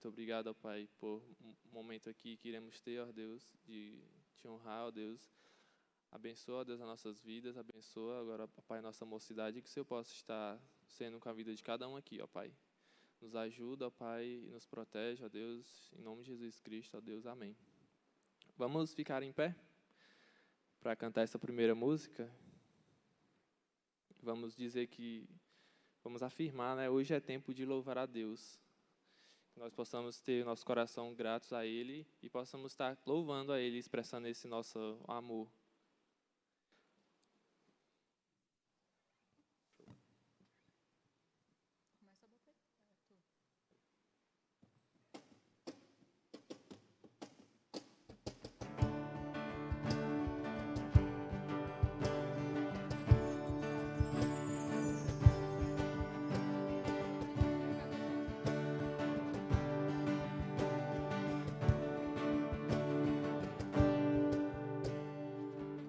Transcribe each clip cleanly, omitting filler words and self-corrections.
Muito obrigado, ó Pai, por um momento aqui que iremos ter, ó Deus, de te honrar, ó Deus. Abençoa, ó Deus, as nossas vidas, abençoa agora, ó Pai, a nossa mocidade, que o Senhor possa estar sendo com a vida de cada um aqui, ó Pai. Nos ajuda, ó Pai, e nos protege, ó Deus, em nome de Jesus Cristo, ó Deus, amém. Vamos ficar em pé para cantar essa primeira música. Vamos dizer que, vamos afirmar, né? Hoje é tempo de louvar a Deus. Que nós possamos ter nosso coração gratos a Ele e possamos estar louvando a Ele, expressando esse nosso amor.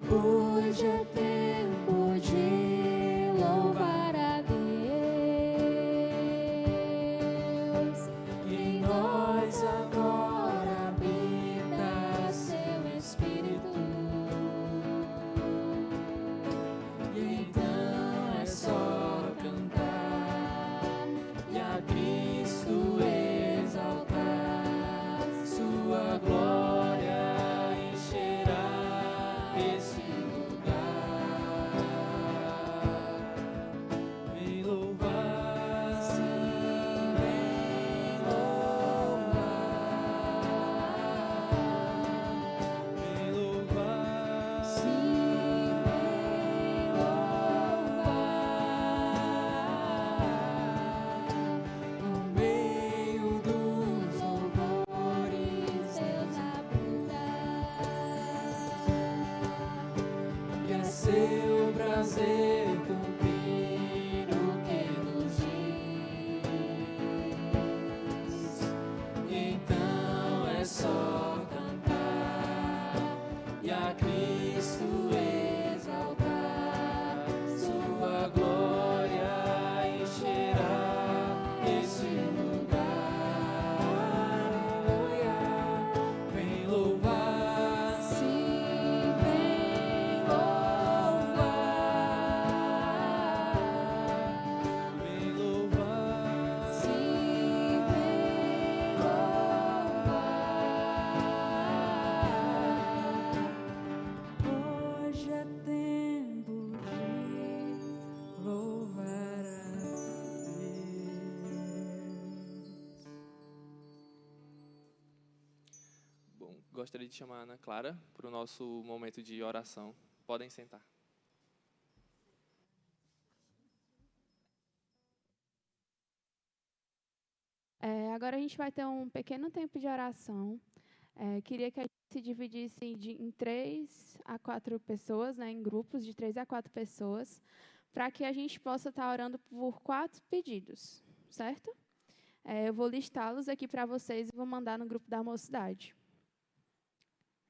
Hoje é tempo de louvar a Deus, em nós agora habita seu Espírito, e então é só cantar e a Cristo exaltar, sua glória encherá esse lugar. Vem louvar, sim, vem louvar, vem louvar, sim, vem louvar. No meio dos louvores, Deus habita. E é seu prazer cumprir o que nos diz. Então é só cantar e a Cristo exaltar, sua glória encherá esse lugar. Aleluia. Vem louvar, sim, vem louvar, vem louvar, sim, vem louvar. Hoje é tempo de louvar a Deus. Bom, gostaria de chamar a Ana Clara para o nosso momento de oração. Podem sentar. Agora a gente vai ter um pequeno tempo de oração. Queria que a gente se dividisse em 3 a 4 pessoas, né, em grupos de 3 a 4 pessoas, para que a gente possa estar orando por 4 pedidos, certo? Eu vou listá-los aqui para vocês e vou mandar no grupo da mocidade.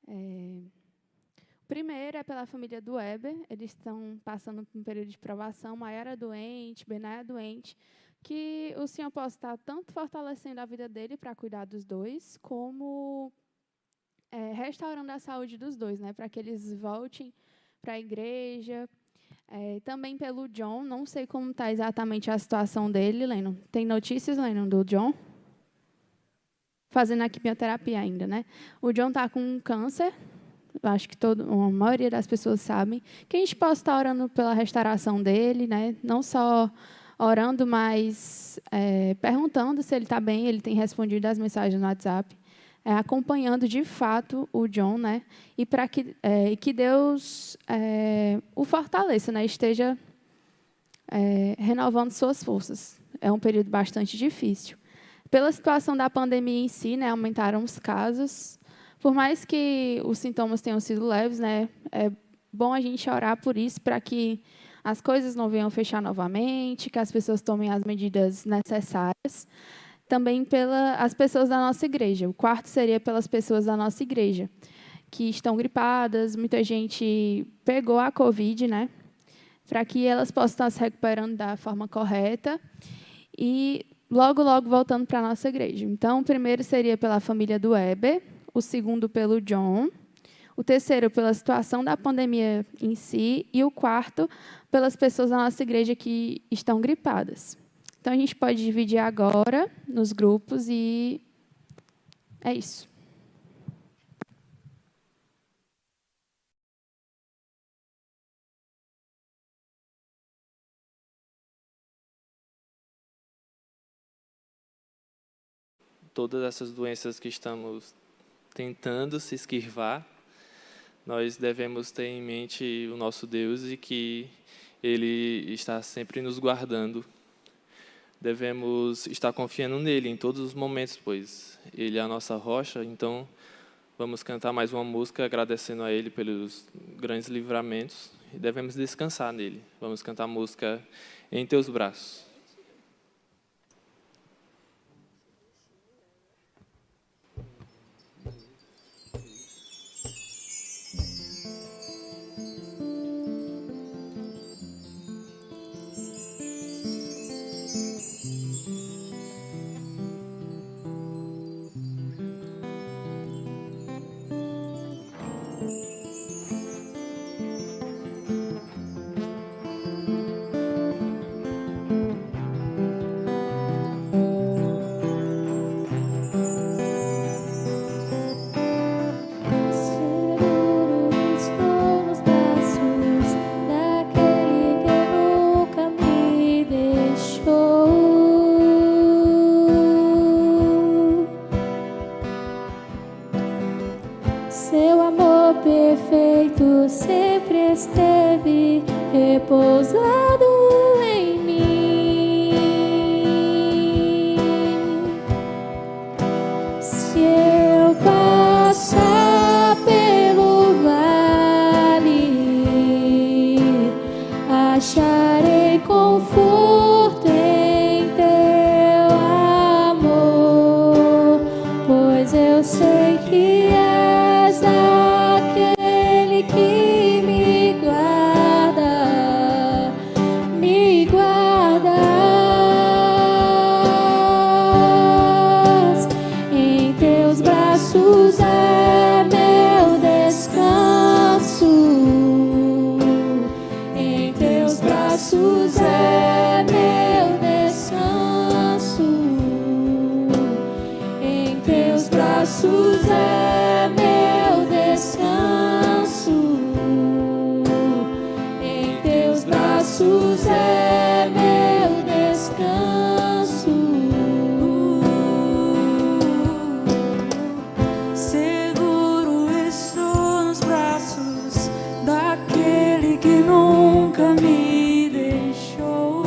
O primeiro é pela família do Weber. Eles estão passando por um período de provação. Maiara é doente, Bená é doente. Que o Senhor possa estar tanto fortalecendo a vida dele para cuidar dos dois, como restaurando a saúde dos dois, né, para que eles voltem para a igreja. Também pelo John, não sei como está exatamente a situação dele, Lennon. Tem notícias, Lennon, do John? Fazendo a quimioterapia ainda, né? O John está com câncer, acho que a maioria das pessoas sabem, que a gente possa estar orando pela restauração dele, né? Não só orando, mas perguntando se ele está bem. Ele tem respondido as mensagens no WhatsApp, acompanhando de fato o John, né? E para que Deus o fortaleça, né? Esteja renovando suas forças. É um período bastante difícil. Pela situação da pandemia em si, né? Aumentaram os casos. Por mais que os sintomas tenham sido leves, né? É bom a gente orar por isso, para que as coisas não venham fechar novamente, que as pessoas tomem as medidas necessárias. Também pelas pessoas da nossa igreja. O quarto seria pelas pessoas da nossa igreja, que estão gripadas, muita gente pegou a Covid, né? Para que elas possam estar se recuperando da forma correta. E logo, logo voltando para a nossa igreja. Então, o primeiro seria pela família do Weber, o segundo pelo John, o terceiro pela situação da pandemia em si e o quarto pelas pessoas da nossa igreja que estão gripadas. Então, a gente pode dividir agora nos grupos e é isso. Todas essas doenças que estamos tentando se esquivar, nós devemos ter em mente o nosso Deus e que Ele está sempre nos guardando. Devemos estar confiando nele em todos os momentos, pois Ele é a nossa rocha. Então, vamos cantar mais uma música agradecendo a Ele pelos grandes livramentos e devemos descansar nele. Vamos cantar a música Em Teus Braços. Seguro estou nos braços daquele que nunca me deixou. Seu amor perfeito sempre esteve repousado em mim. Se eu passar pelo vale, acharei conforto em teu amor, pois eu sei que és aquele que me guarda, me guardas. Em teus braços é meu descanso. Em teus braços é meu descanso. Em teus braços é meu descanso. Em teus braços é meu descanso. Seguro estou nos braços daquele que nunca me deixou.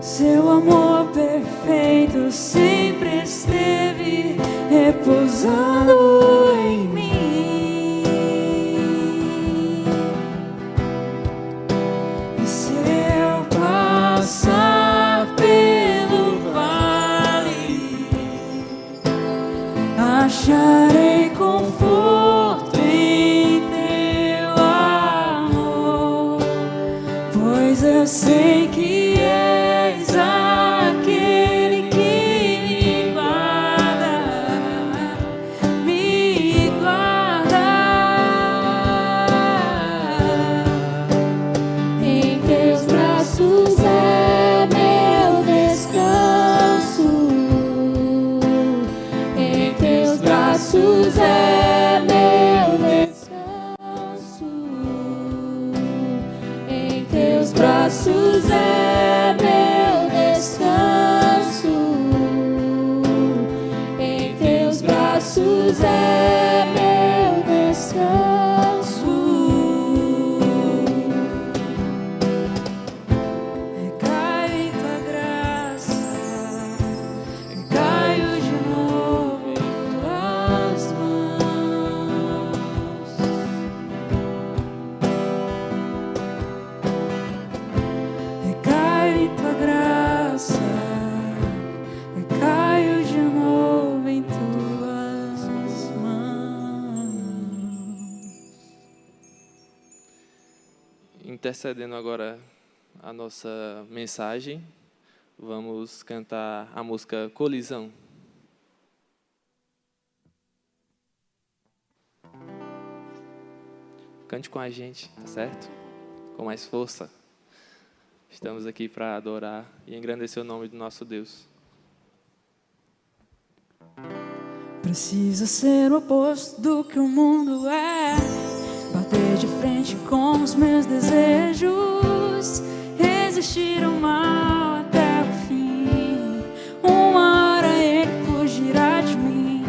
Seu amor perfeito sempre esteve repousando em mim. E se eu passar pelo vale, acharei conforto em teu amor, pois eu sei que és aquele que me guarda, me guarda. Em teus braços é meu descanso. Em teus braços é meu descanso. Em teus braços é meu descanso. Em teus braços é meu descanso. Recaio em tua graça, recaio de novo em tuas mãos. Recaio intercedendo agora a nossa mensagem, vamos cantar a música Colisão. Cante com a gente, tá certo? Com mais força. Estamos aqui para adorar e engrandecer o nome do nosso Deus. Preciso ser o oposto do que o mundo é, bater de frente com os meus desejos, resistir ao mal até o fim. Uma hora ele fugirá de mim.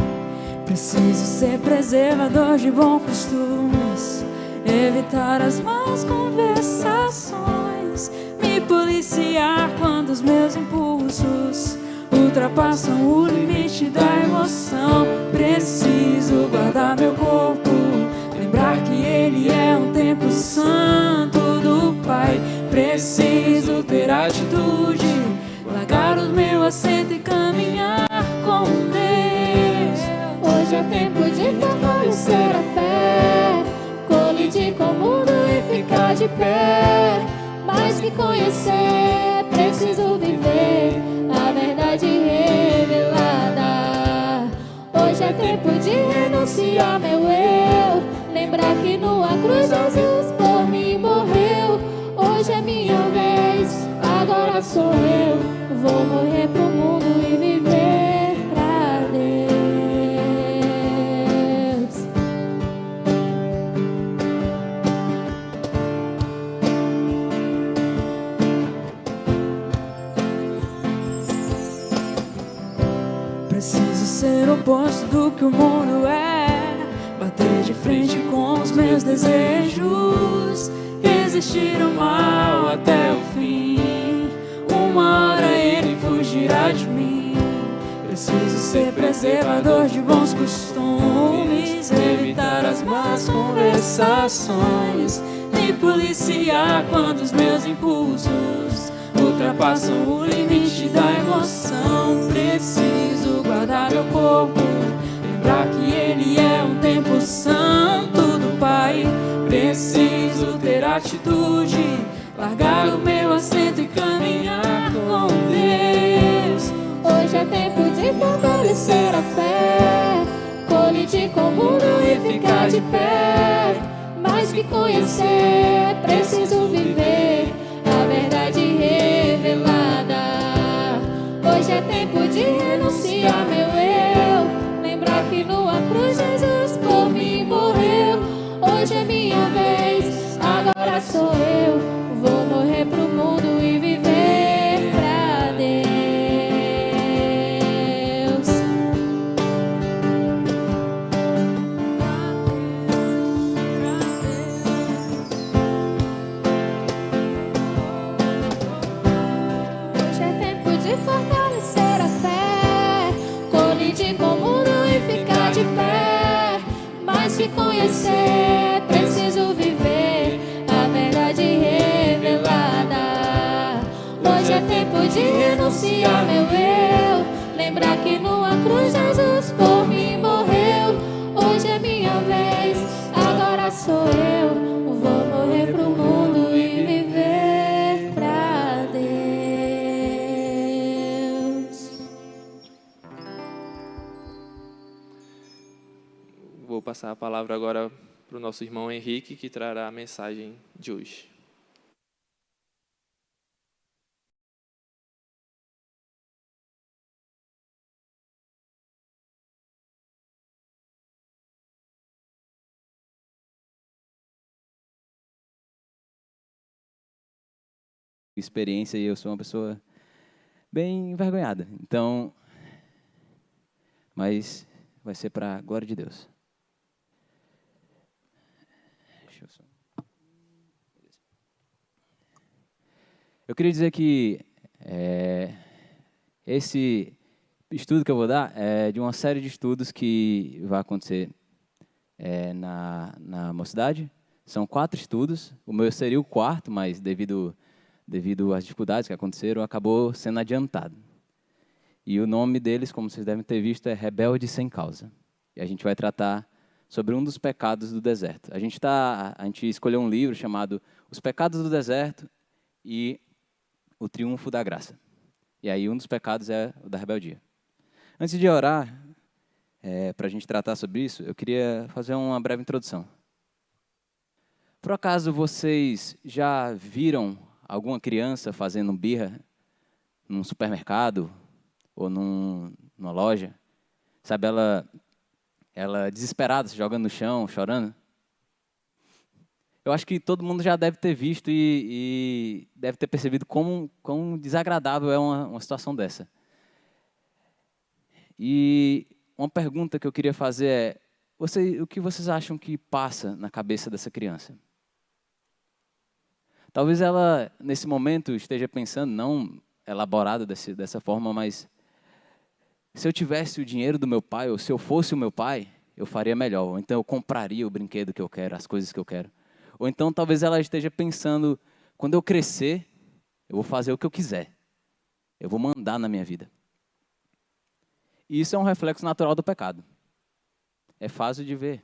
Preciso ser preservador de bons costumes, evitar as más conversações, me policiar quando os meus impulsos ultrapassam o limite da emoção. Preciso guardar meu corpo, lembrar que ele é um templo santo do Pai. Preciso ter atitude, largar o meu assento e caminhar com Deus. Hoje é tempo de fortalecer a fé, colidir com o mundo e ficar de pé. Mais que conhecer, preciso viver a verdade revelada. Hoje é tempo de renunciar meu eu, lembrar que numa cruz Jesus por mim morreu. Hoje é minha vez, agora sou eu. Vou morrer pro mundo e viver pra Deus. Preciso ser o oposto do que o mundo é, bater de frente com os meus desejos, resistir ao mal até o fim. Uma hora ele fugirá de mim. Preciso ser preservador de bons costumes, evitar as más conversações, me policiar quando os meus impulsos ultrapassam o limite da emoção. Preciso guardar meu corpo, lembrar que ele é um templo santo do Pai. Preciso ter atitude, largar o meu assento e caminhar com Deus. Hoje é tempo de fortalecer a fé, colidir com o mundo e ficar de pé. Mais que conhecer, preciso viver a verdade revelada. Hoje é tempo de renunciar meu eu, lembrar que numa cruz Jesus por mim morreu. Hoje é minha vez, agora sou eu. Vou morrer pro mundo e viver pra Deus. Hoje é tempo de fortalecer a fé, colidir com o mundo e ficar de pé. Mais que conhecer, preciso viver a verdade revelada. Hoje é tempo de renunciar meu eu, lembrar que numa cruz Jesus por mim morreu. Hoje é minha vez, agora sou eu. Vou morrer pro mundo e viver pra Deus. Vou passar a palavra agora para o nosso irmão Henrique, que trará a mensagem de hoje. Experiência e eu sou uma pessoa bem envergonhada. Então, mas vai ser para a glória de Deus. Deixa eu só... Eu queria dizer que esse estudo que eu vou dar é de uma série de estudos que vai acontecer na mocidade. São 4 estudos. O meu seria o 4º, mas devido às dificuldades que aconteceram, acabou sendo adiantado. E o nome deles, como vocês devem ter visto, é Rebelde Sem Causa. E a gente vai tratar sobre um dos pecados do deserto. A gente escolheu um livro chamado Os Pecados do Deserto e o Triunfo da Graça. E aí um dos pecados é o da rebeldia. Antes de orar, para a gente tratar sobre isso, eu queria fazer uma breve introdução. Por acaso vocês já viram alguma criança fazendo birra num supermercado ou numa loja? Sabe, ela desesperada, se jogando no chão, chorando? Eu acho que todo mundo já deve ter visto e deve ter percebido quão desagradável é uma situação dessa. E uma pergunta que eu queria fazer é, o que vocês acham que passa na cabeça dessa criança? Talvez ela, nesse momento, esteja pensando, não elaborado dessa forma, mas se eu tivesse o dinheiro do meu pai, ou se eu fosse o meu pai, eu faria melhor. Ou então eu compraria o brinquedo que eu quero, as coisas que eu quero. Ou então talvez ela esteja pensando, quando eu crescer, eu vou fazer o que eu quiser. Eu vou mandar na minha vida. E isso é um reflexo natural do pecado. É fácil de ver.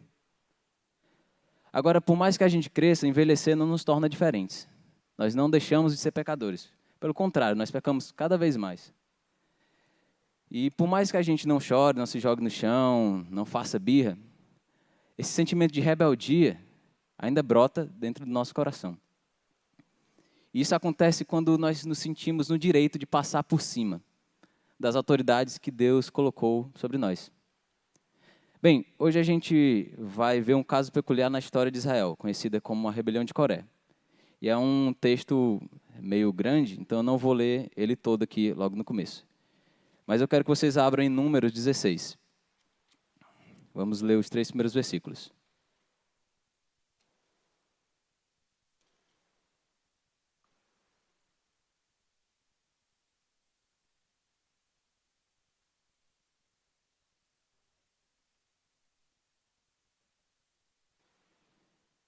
Agora, por mais que a gente cresça, envelhecer não nos torna diferentes. Nós não deixamos de ser pecadores. Pelo contrário, nós pecamos cada vez mais. E por mais que a gente não chore, não se jogue no chão, não faça birra, esse sentimento de rebeldia ainda brota dentro do nosso coração. E isso acontece quando nós nos sentimos no direito de passar por cima das autoridades que Deus colocou sobre nós. Bem, hoje a gente vai ver um caso peculiar na história de Israel, conhecida como a Rebelião de Coré. E é um texto meio grande, então eu não vou ler ele todo aqui logo no começo. Mas eu quero que vocês abram em Números 16. Vamos ler os 3 primeiros versículos.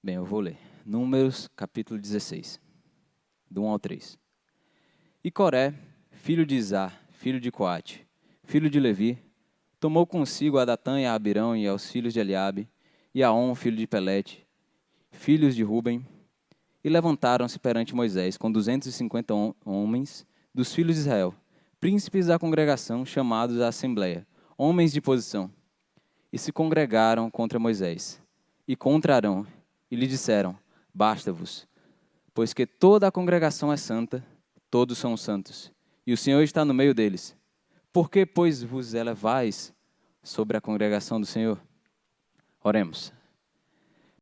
Bem, eu vou ler. Números, capítulo 16, do 1 ao 3. E Coré, filho de Izar, filho de Coate, filho de Levi, tomou consigo a Datã e a Abirão e aos filhos de Eliabe, e a On, filho de Pelete, filhos de Ruben, e levantaram-se perante Moisés com 250 homens dos filhos de Israel, príncipes da congregação, chamados à assembleia, homens de posição, e se congregaram contra Moisés, e contra Arão, e lhe disseram, basta-vos, pois que toda a congregação é santa, todos são santos, e o Senhor está no meio deles. Por que, pois, vos elevais sobre a congregação do Senhor? Oremos.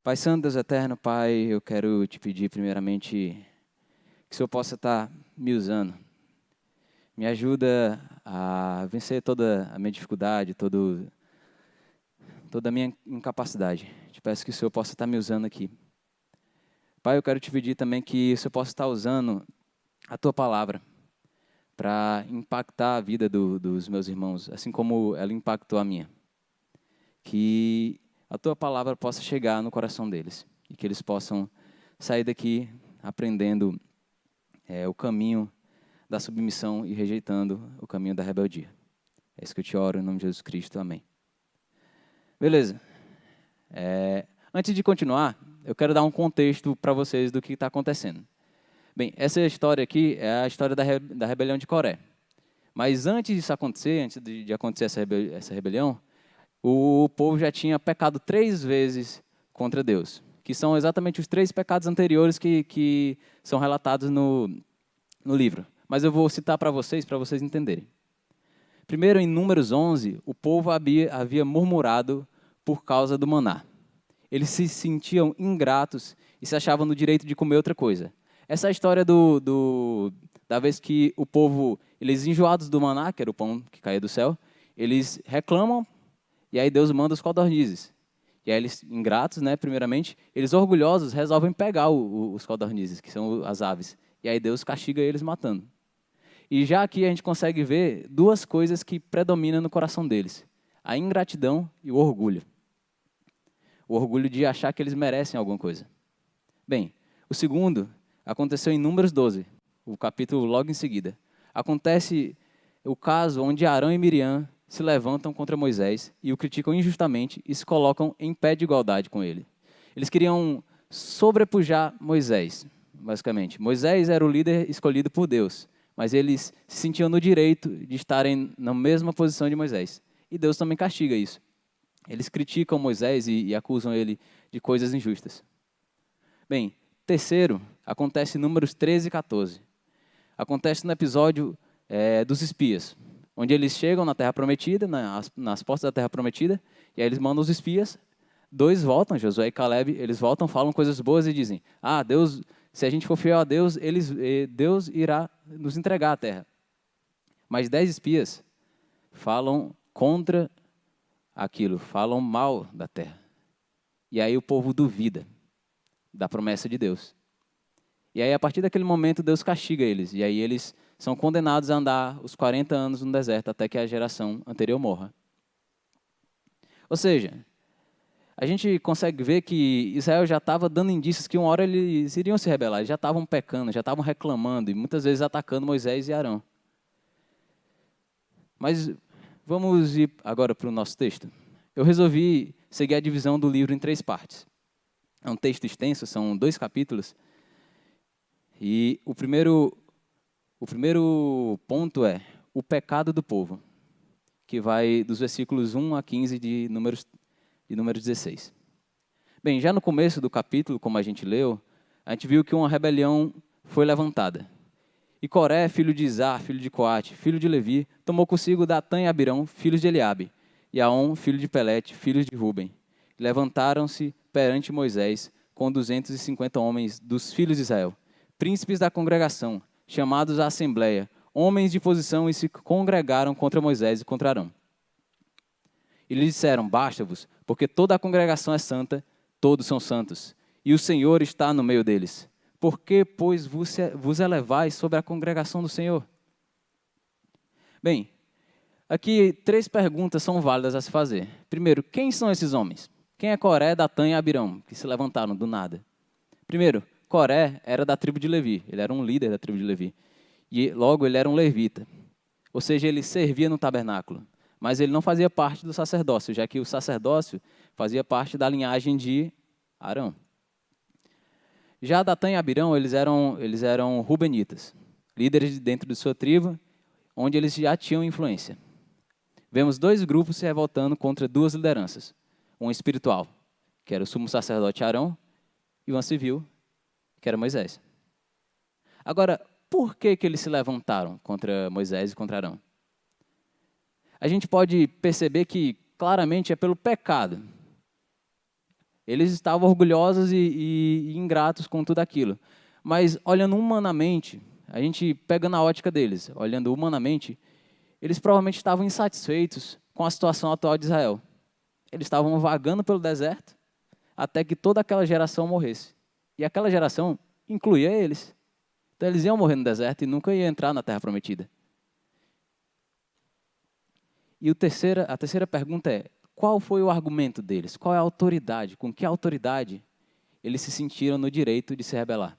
Pai Santo, Deus eterno, Pai, eu quero te pedir primeiramente que o Senhor possa estar me usando. Me ajuda a vencer toda a minha dificuldade, toda a minha incapacidade. Te peço que o Senhor possa estar me usando aqui. Pai, eu quero te pedir também que o Senhor possa estar usando a Tua palavra para impactar a vida dos meus irmãos, assim como ela impactou a minha. Que a Tua palavra possa chegar no coração deles e que eles possam sair daqui aprendendo o caminho da submissão e rejeitando o caminho da rebeldia. É isso que eu te oro, em nome de Jesus Cristo. Amém. Beleza. Antes de continuar, eu quero dar um contexto para vocês do que está acontecendo. Bem, essa história aqui é a história da rebelião de Coré. Mas antes disso acontecer, antes de acontecer essa rebelião, o povo já tinha pecado 3 vezes contra Deus, que são exatamente os 3 pecados anteriores que são relatados no livro. Mas eu vou citar para vocês entenderem. Primeiro, em Números 11, o povo havia murmurado por causa do maná. Eles se sentiam ingratos e se achavam no direito de comer outra coisa. Essa é a história da vez que o povo, eles enjoados do maná, que era o pão que caía do céu, eles reclamam e aí Deus manda os codornizes. E aí eles, ingratos, né, primeiramente, eles orgulhosos resolvem pegar os codornizes, que são as aves. E aí Deus castiga eles matando. E já aqui a gente consegue ver 2 coisas que predominam no coração deles. A ingratidão e o orgulho. O orgulho de achar que eles merecem alguma coisa. Bem, o segundo aconteceu em Números 12, o capítulo logo em seguida. Acontece o caso onde Arão e Miriam se levantam contra Moisés e o criticam injustamente e se colocam em pé de igualdade com ele. Eles queriam sobrepujar Moisés, basicamente. Moisés era o líder escolhido por Deus, mas eles se sentiam no direito de estarem na mesma posição de Moisés. E Deus também castiga isso. Eles criticam Moisés e acusam ele de coisas injustas. Bem, terceiro, acontece em Números 13 e 14. Acontece no episódio dos espias, onde eles chegam na Terra Prometida, nas portas da Terra Prometida, e aí eles mandam os espias, 2 voltam, Josué e Caleb, eles voltam, falam coisas boas e dizem, Deus, se a gente for fiel a Deus, Deus irá nos entregar a terra. Mas 10 espias falam contra aquilo, falam mal da terra. E aí o povo duvida da promessa de Deus. E aí, a partir daquele momento, Deus castiga eles. E aí eles são condenados a andar os 40 anos no deserto, até que a geração anterior morra. Ou seja, a gente consegue ver que Israel já estava dando indícios que uma hora eles iriam se rebelar. Eles já estavam pecando, já estavam reclamando e muitas vezes atacando Moisés e Arão. Mas vamos ir agora para o nosso texto. Eu resolvi seguir a divisão do livro em 3 partes. É um texto extenso, são 2 capítulos. E o primeiro ponto é o pecado do povo, que vai dos versículos 1 a 15 de Números 16. Bem, já no começo do capítulo, como a gente leu, a gente viu que uma rebelião foi levantada. E Coré, filho de Izar, filho de Coate, filho de Levi, tomou consigo Datã e Abirão, filhos de Eliabe, e Aon, filho de Pelete, filhos de Ruben. Levantaram-se perante Moisés com 250 homens dos filhos de Israel, príncipes da congregação, chamados à assembleia, homens de posição, e se congregaram contra Moisés e contra Arão. E lhes disseram, basta-vos, porque toda a congregação é santa, todos são santos, e o Senhor está no meio deles. Por que, pois, vos elevais sobre a congregação do Senhor? Bem, aqui 3 perguntas são válidas a se fazer. Primeiro, quem são esses homens? Quem é Coré, Datã e Abirão, que se levantaram do nada? Primeiro, Coré era da tribo de Levi, ele era um líder da tribo de Levi. E logo ele era um levita, ou seja, ele servia no tabernáculo. Mas ele não fazia parte do sacerdócio, já que o sacerdócio fazia parte da linhagem de Arão. Já Datã e Abirão, eles eram rubenitas, líderes dentro de sua tribo, onde eles já tinham influência. Vemos 2 grupos se revoltando contra 2 lideranças. Um espiritual, que era o sumo sacerdote Arão, e uma civil, que era Moisés. Agora, por que eles se levantaram contra Moisés e contra Arão? A gente pode perceber que claramente é pelo pecado. Eles estavam orgulhosos e ingratos com tudo aquilo. Mas olhando humanamente, a gente pega na ótica deles, olhando humanamente, eles provavelmente estavam insatisfeitos com a situação atual de Israel. Eles estavam vagando pelo deserto até que toda aquela geração morresse. E aquela geração incluía eles. Então eles iam morrer no deserto e nunca iam entrar na Terra Prometida. E a terceira pergunta é, qual foi o argumento deles? Qual é a autoridade? Com que autoridade eles se sentiram no direito de se rebelar?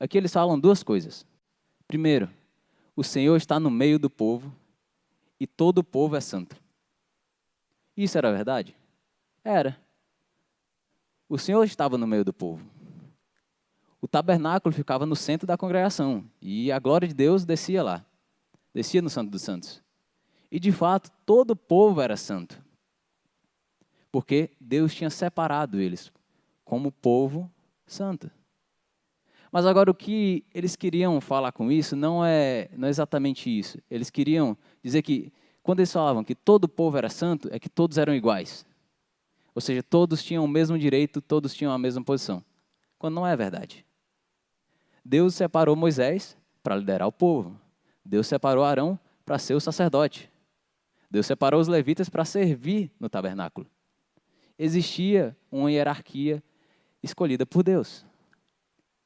Aqui eles falam 2 coisas. Primeiro, o Senhor está no meio do povo e todo o povo é santo. Isso era verdade? Era. O Senhor estava no meio do povo. O tabernáculo ficava no centro da congregação e a glória de Deus descia lá, descia no Santo dos Santos. E de fato, todo o povo era santo, porque Deus tinha separado eles como povo santo. Mas agora o que eles queriam falar com isso não é exatamente isso. Eles queriam dizer que, quando eles falavam que todo o povo era santo, é que todos eram iguais. Ou seja, todos tinham o mesmo direito, todos tinham a mesma posição. Quando não é verdade. Deus separou Moisés para liderar o povo. Deus separou Arão para ser o sacerdote. Deus separou os levitas para servir no tabernáculo. Existia uma hierarquia escolhida por Deus.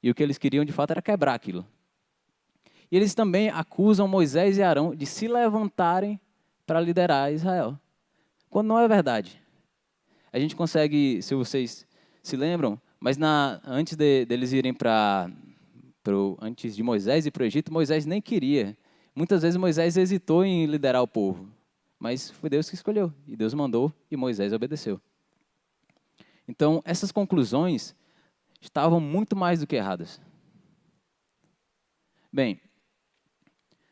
E o que eles queriam, de fato, era quebrar aquilo. E eles também acusam Moisés e Arão de se levantarem para liderar Israel. Quando não é verdade. A gente consegue, se vocês se lembram, mas antes deles irem antes de Moisés ir para o Egito, Moisés nem queria. Muitas vezes Moisés hesitou em liderar o povo. mas foi Deus que escolheu. E Deus mandou e Moisés obedeceu. Então, essas conclusões estavam muito mais do que erradas. Bem,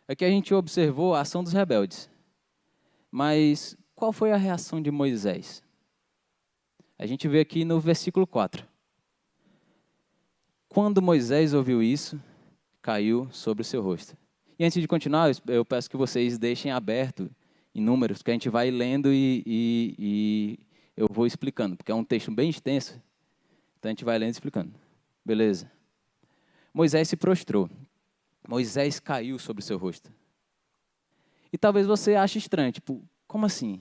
aqui a gente observou a ação dos rebeldes. Mas qual foi a reação de Moisés? A gente vê aqui no versículo 4. Quando Moisés ouviu isso, caiu sobre o seu rosto. E antes de continuar, eu peço que vocês deixem aberto em números, que a gente vai lendo e eu vou explicando, porque é um texto bem extenso, então a gente vai lendo e explicando. Beleza. Moisés se prostrou. Moisés caiu sobre o seu rosto. E talvez você ache estranho, tipo, como assim?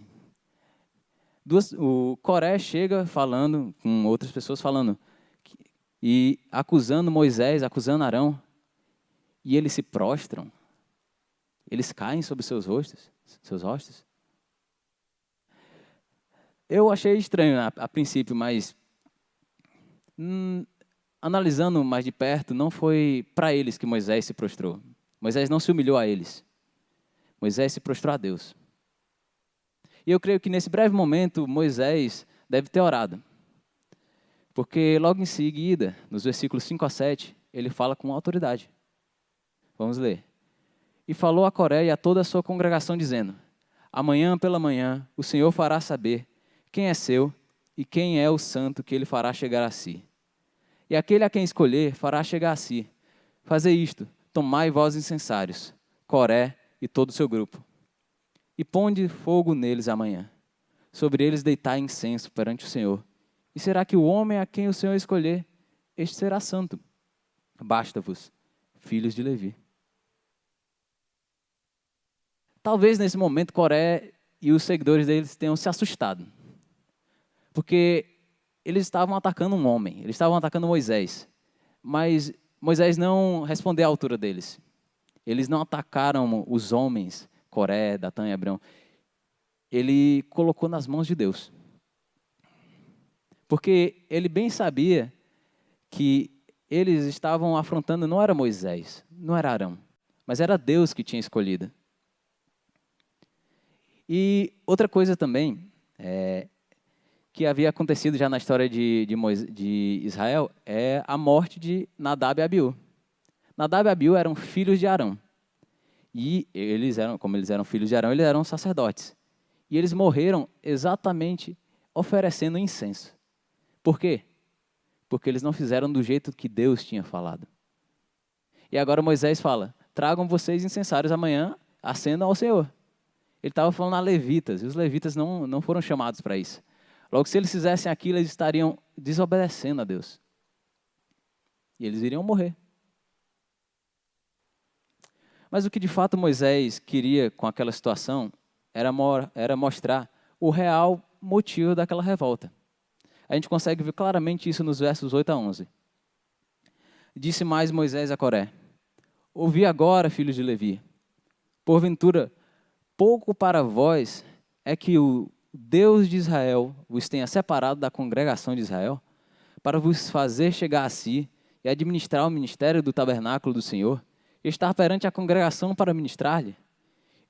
O Coré chega falando, com outras pessoas falando, e acusando Moisés, acusando Arão, e eles se prostram. Eles caem sobre seus rostos. Eu achei estranho a princípio, mas analisando mais de perto, não foi para eles que Moisés se prostrou. Moisés não se humilhou a eles. Moisés se prostrou a Deus. E eu creio que nesse breve momento, Moisés deve ter orado. Porque logo em seguida, nos versículos 5 a 7, ele fala com autoridade. Vamos ler. E falou a Coré e a toda a sua congregação, dizendo: amanhã pela manhã o Senhor fará saber quem é seu e quem é o santo que ele fará chegar a si. E aquele a quem escolher fará chegar a si. Fazei isto, tomai vós incensários, Coré e todo o seu grupo. E ponde fogo neles amanhã. Sobre eles deitai incenso perante o Senhor. E será que o homem a quem o Senhor escolher, este será santo. Basta-vos, filhos de Levi. Talvez nesse momento Coré e os seguidores deles tenham se assustado. Porque eles estavam atacando um homem, eles estavam atacando Moisés. Mas Moisés não respondeu à altura deles. Eles não atacaram os homens, Coré, Datã e Abrão. Ele colocou nas mãos de Deus. Porque ele bem sabia que eles estavam afrontando, não era Moisés, não era Arão, mas era Deus que tinha escolhido. E outra coisa também, que havia acontecido já na história de Israel, é a morte de Nadab e Abiú. Nadab e Abiú eram filhos de Arão. E como eles eram filhos de Arão, eles eram sacerdotes. E eles morreram exatamente oferecendo incenso. Por quê? Porque eles não fizeram do jeito que Deus tinha falado. E agora Moisés fala: tragam vocês incensários amanhã, acendam ao Senhor. Ele estava falando a levitas, e os levitas não foram chamados para isso. Logo, se eles fizessem aquilo, eles estariam desobedecendo a Deus. E eles iriam morrer. Mas o que de fato Moisés queria com aquela situação era mostrar o real motivo daquela revolta. A gente consegue ver claramente isso nos versos 8 a 11. Disse mais Moisés a Coré: ouvi agora, filhos de Levi, porventura, pouco para vós é que o Deus de Israel vos tenha separado da congregação de Israel, para vos fazer chegar a si e administrar o ministério do tabernáculo do Senhor, e estar perante a congregação para ministrar-lhe,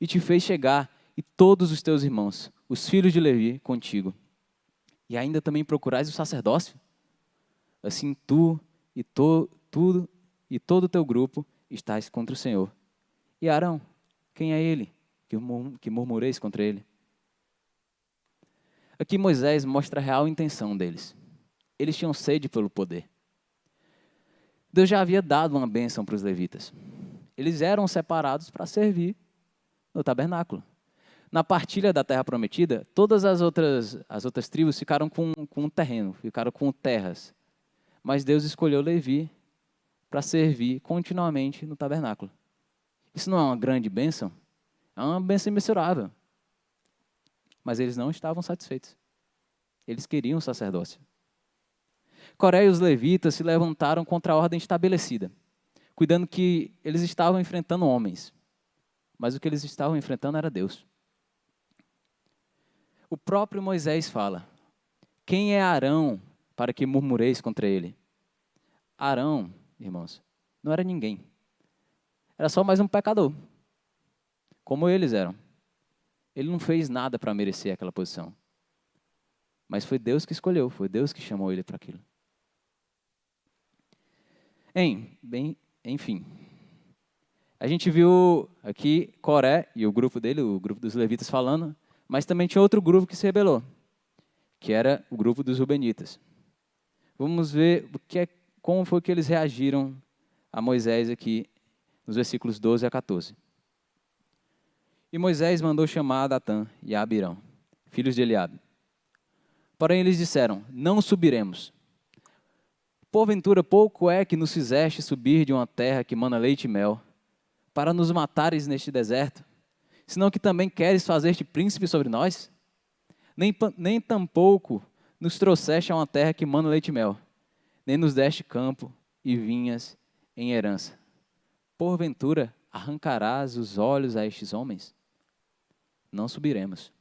e te fez chegar, e todos os teus irmãos, os filhos de Levi, contigo. E ainda também procurais o sacerdócio? Assim tu e todo o teu grupo estáis contra o Senhor. E Arão, quem é ele, que murmureis contra ele? Aqui Moisés mostra a real intenção deles. Eles tinham sede pelo poder. Deus já havia dado uma bênção para os levitas. Eles eram separados para servir no tabernáculo. Na partilha da terra prometida, todas as outras tribos ficaram com terreno, ficaram com terras. Mas Deus escolheu Levi para servir continuamente no tabernáculo. Isso não é uma grande bênção? É uma bênção imensurável. Mas eles não estavam satisfeitos. Eles queriam o sacerdócio. Coré e os levitas se levantaram contra a ordem estabelecida, cuidando que eles estavam enfrentando homens. Mas o que eles estavam enfrentando era Deus. O próprio Moisés fala: quem é Arão para que murmureis contra ele? Arão, irmãos, não era ninguém. Era só mais um pecador, como eles eram. Ele não fez nada para merecer aquela posição. Mas foi Deus que escolheu, foi Deus que chamou ele para aquilo. Enfim, a gente viu aqui Coré e o grupo dele, o grupo dos levitas falando, mas também tinha outro grupo que se rebelou, que era o grupo dos rubenitas. Vamos ver como foi que eles reagiram a Moisés aqui nos versículos 12 a 14. E Moisés mandou chamar Datã e Abirão, filhos de Eliabe. Porém eles disseram, não subiremos. Porventura pouco é que nos fizeste subir de uma terra que mana leite e mel, para nos matares neste deserto, senão que também queres fazer-te príncipe sobre nós? Nem tampouco nos trouxeste a uma terra que mana leite e mel, nem nos deste campo e vinhas em herança. Porventura arrancarás os olhos a estes homens? Não subiremos.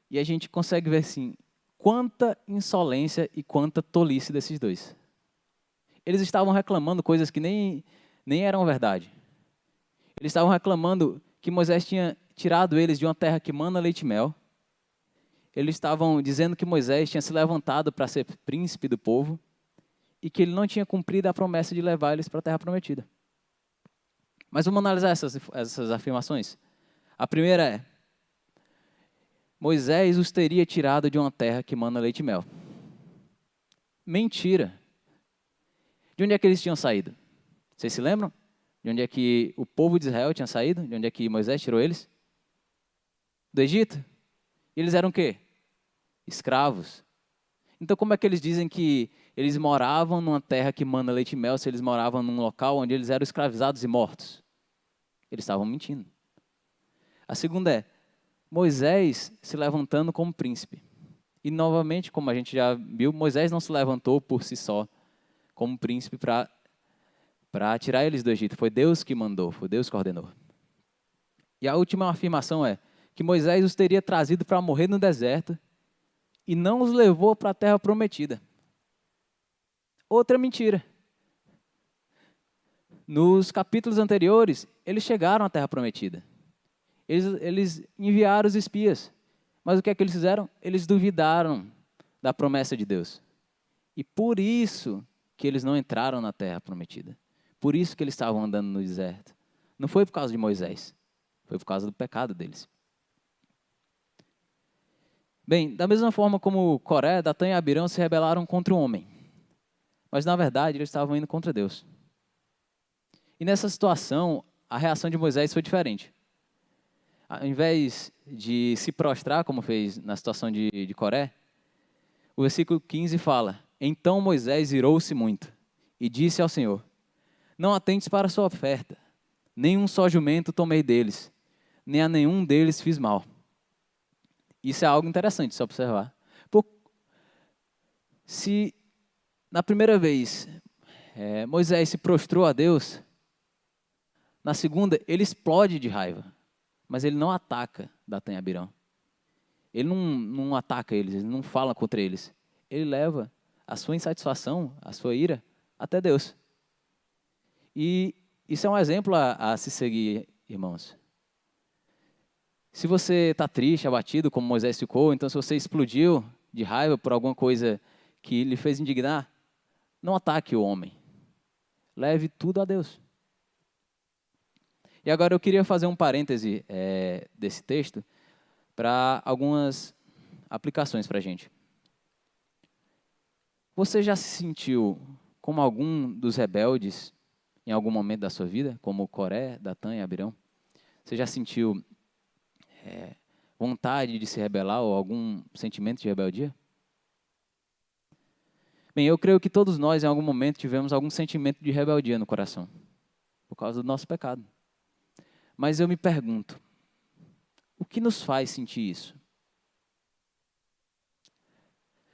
E a gente consegue ver assim, quanta insolência e quanta tolice desses dois. Eles estavam reclamando coisas que nem eram verdade. Eles estavam reclamando que Moisés tinha tirado eles de uma terra que mana leite e mel. Eles estavam dizendo que Moisés tinha se levantado para ser príncipe do povo e que ele não tinha cumprido a promessa de levar eles para a terra prometida. Mas vamos analisar essas afirmações. A primeira é, Moisés os teria tirado de uma terra que mana leite e mel. Mentira. De onde é que eles tinham saído? Vocês se lembram? De onde é que o povo de Israel tinha saído? De onde é que Moisés tirou eles? Do Egito? E eles eram o quê? Escravos. Então como é que eles dizem que eles moravam numa terra que mana leite e mel se eles moravam num local onde eles eram escravizados e mortos? Eles estavam mentindo. A segunda é, Moisés se levantando como príncipe. E novamente, como a gente já viu, Moisés não se levantou por si só como príncipe para tirar eles do Egito. Foi Deus que mandou, foi Deus que ordenou. E a última afirmação é que Moisés os teria trazido para morrer no deserto e não os levou para a terra prometida. Outra mentira. Nos capítulos anteriores, eles chegaram à terra prometida. Eles enviaram os espias. Mas o que é que eles fizeram? Eles duvidaram da promessa de Deus. E por isso que eles não entraram na terra prometida. Por isso que eles estavam andando no deserto. Não foi por causa de Moisés. Foi por causa do pecado deles. Bem, da mesma forma como Coré, Datã e Abirão se rebelaram contra o homem. Mas, na verdade, eles estavam indo contra Deus. E nessa situação, a reação de Moisés foi diferente. Ao invés de se prostrar, como fez na situação de Coré, o versículo 15 fala, então Moisés irou-se muito e disse ao Senhor, não atentes para a sua oferta, nem um só jumento tomei deles, nem a nenhum deles fiz mal. Isso é algo interessante de se observar. Se na primeira vez Moisés se prostrou a Deus, na segunda ele explode de raiva. Mas ele não ataca Datã e Abirão. Ele não ataca eles, ele não fala contra eles. Ele leva a sua insatisfação, a sua ira, até Deus. E isso é um exemplo a se seguir, irmãos. Se você está triste, abatido, como Moisés ficou, então se você explodiu de raiva por alguma coisa que lhe fez indignar, não ataque o homem. Leve tudo a Deus. E agora eu queria fazer um parêntese desse texto para algumas aplicações para a gente. Você já se sentiu como algum dos rebeldes em algum momento da sua vida, como Coré, Datã e Abirão? Você já sentiu vontade de se rebelar ou algum sentimento de rebeldia? Bem, eu creio que todos nós em algum momento tivemos algum sentimento de rebeldia no coração, por causa do nosso pecado. Mas eu me pergunto, o que nos faz sentir isso?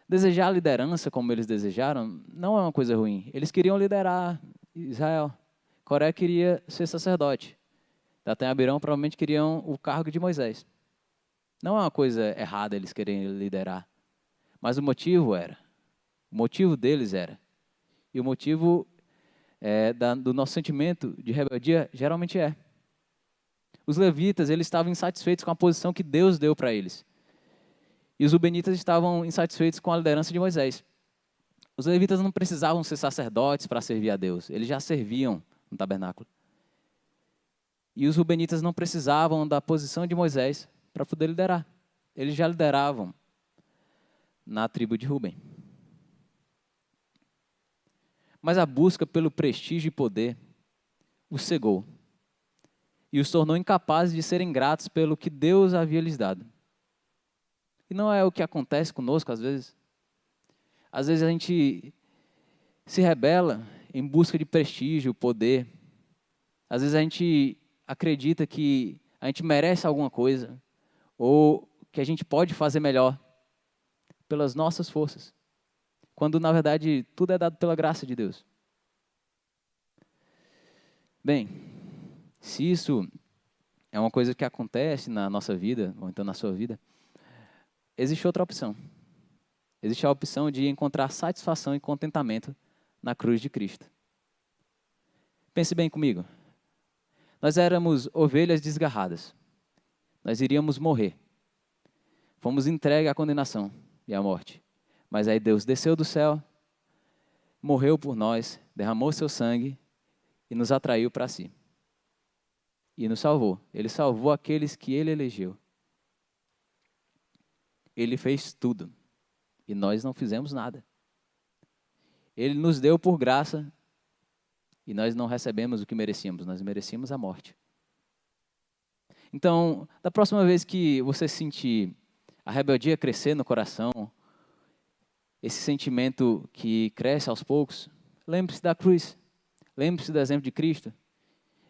Desejar a liderança como eles desejaram não é uma coisa ruim. Eles queriam liderar Israel. Coré queria ser sacerdote. Datã e Abirão provavelmente queriam o cargo de Moisés. Não é uma coisa errada eles quererem liderar. Mas o motivo era. O motivo deles era. E o motivo do nosso sentimento de rebeldia geralmente é. Os levitas, eles estavam insatisfeitos com a posição que Deus deu para eles. E os rubenitas estavam insatisfeitos com a liderança de Moisés. Os levitas não precisavam ser sacerdotes para servir a Deus. Eles já serviam no tabernáculo. E os rubenitas não precisavam da posição de Moisés para poder liderar. Eles já lideravam na tribo de Ruben. Mas a busca pelo prestígio e poder os cegou e os tornou incapazes de serem gratos pelo que Deus havia lhes dado. E não é o que acontece conosco às vezes? Às vezes a gente se rebela em busca de prestígio, poder. Às vezes a gente acredita que a gente merece alguma coisa ou que a gente pode fazer melhor pelas nossas forças, quando na verdade tudo é dado pela graça de Deus. Bem, se isso é uma coisa que acontece na nossa vida, ou então na sua vida, existe outra opção. Existe a opção de encontrar satisfação e contentamento na cruz de Cristo. Pense bem comigo. Nós éramos ovelhas desgarradas. Nós iríamos morrer. Fomos entregues à condenação e à morte. Mas aí Deus desceu do céu, morreu por nós, derramou seu sangue e nos atraiu para si. E nos salvou. Ele salvou aqueles que Ele elegeu. Ele fez tudo. E nós não fizemos nada. Ele nos deu por graça e nós não recebemos o que merecíamos. Nós merecíamos a morte. Então, da próxima vez que você sentir a rebeldia crescer no coração, esse sentimento que cresce aos poucos, lembre-se da cruz. Lembre-se do exemplo de Cristo.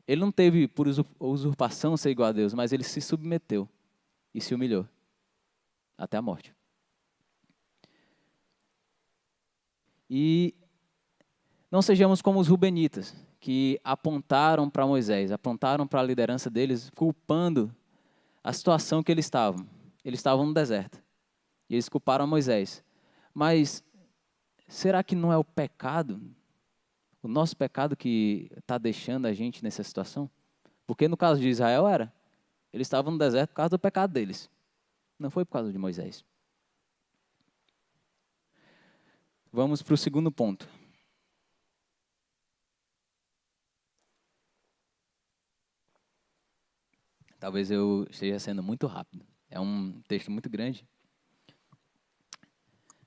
Ele não teve por usurpação ser igual a Deus, mas ele se submeteu e se humilhou até a morte. E não sejamos como os rubenitas, que apontaram para Moisés, apontaram para a liderança deles, culpando a situação que eles estavam. Eles estavam no deserto. E eles culparam Moisés. Mas será que não é o pecado, o nosso pecado que está deixando a gente nessa situação? Porque no caso de Israel era. Eles estavam no deserto por causa do pecado deles. Não foi por causa de Moisés. Vamos para o segundo ponto. Talvez eu esteja sendo muito rápido. É um texto muito grande.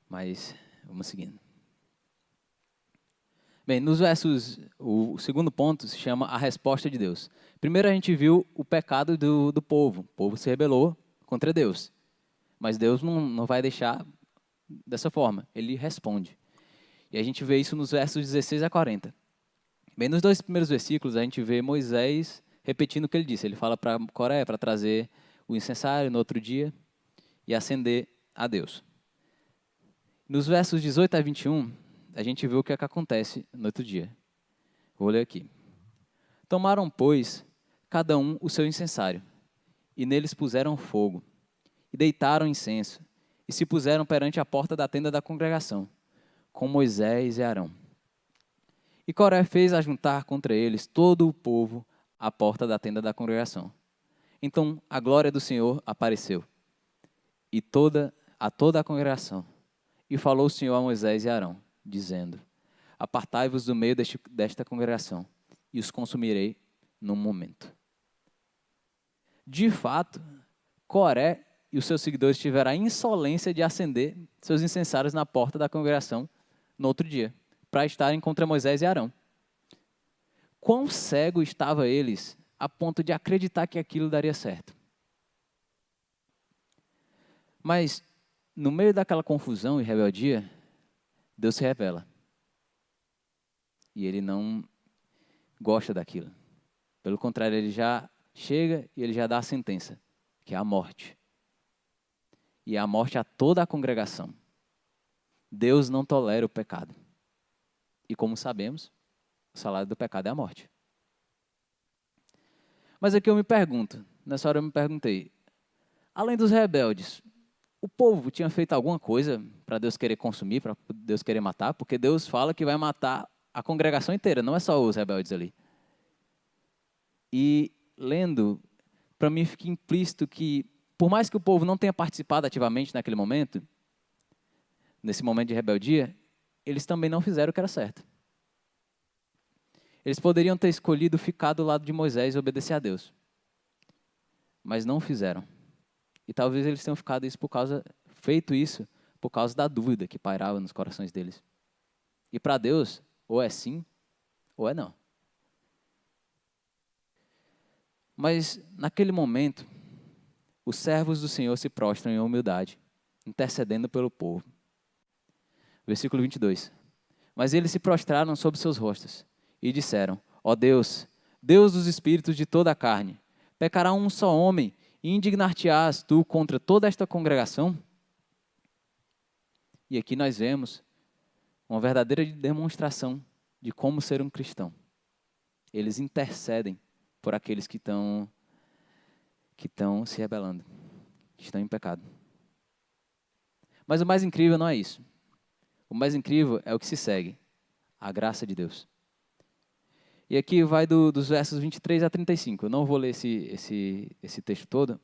Mas vamos seguindo. Bem, nos versos, o segundo ponto se chama a resposta de Deus. Primeiro a gente viu o pecado do povo. O povo se rebelou contra Deus. Mas Deus não vai deixar dessa forma. Ele responde. E a gente vê isso nos versos 16 a 40. Bem, nos dois primeiros versículos a gente vê Moisés repetindo o que ele disse. Ele fala para Coré para trazer o incensário no outro dia e acender a Deus. Nos versos 18 a 21, a gente vê o que acontece no outro dia. Vou ler aqui. Tomaram, pois, cada um o seu incensário, e neles puseram fogo, e deitaram incenso, e se puseram perante a porta da tenda da congregação, com Moisés e Arão. E Coré fez ajuntar contra eles todo o povo à porta da tenda da congregação. Então a glória do Senhor apareceu, e a toda a congregação. E falou o Senhor a Moisés e Arão, dizendo: apartai-vos do meio desta congregação, e os consumirei num momento. De fato, Coré e os seus seguidores tiveram a insolência de acender seus incensários na porta da congregação no outro dia, para estarem contra Moisés e Arão. Quão cego estavam eles a ponto de acreditar que aquilo daria certo. Mas, no meio daquela confusão e rebeldia, Deus se revela. E ele não gosta daquilo. Pelo contrário, ele já chega e ele já dá a sentença, que é a morte. E a morte a toda a congregação. Deus não tolera o pecado. E como sabemos, o salário do pecado é a morte. Mas aqui eu me pergunto, nessa hora eu me perguntei, além dos rebeldes, o povo tinha feito alguma coisa para Deus querer consumir, para Deus querer matar? Porque Deus fala que vai matar a congregação inteira, não é só os rebeldes ali. E lendo para mim fica implícito que, por mais que o povo não tenha participado ativamente naquele momento, nesse momento de rebeldia, eles também não fizeram o que era certo. Eles poderiam ter escolhido ficar do lado de Moisés e obedecer a Deus, mas não fizeram. E talvez eles tenham feito isso por causa da dúvida que pairava nos corações deles. E para Deus, ou é sim, ou é não. Mas, naquele momento, os servos do Senhor se prostram em humildade, intercedendo pelo povo. Versículo 22. Mas eles se prostraram sobre seus rostos e disseram: ó Deus, Deus dos espíritos de toda a carne, pecará um só homem e indignar-te-ás tu contra toda esta congregação? E aqui nós vemos uma verdadeira demonstração de como ser um cristão. Eles intercedem por aqueles que estão se rebelando, que estão em pecado. Mas o mais incrível não é isso. O mais incrível é o que se segue, a graça de Deus. E aqui vai dos versos 23 a 35. Eu não vou ler esse texto todo,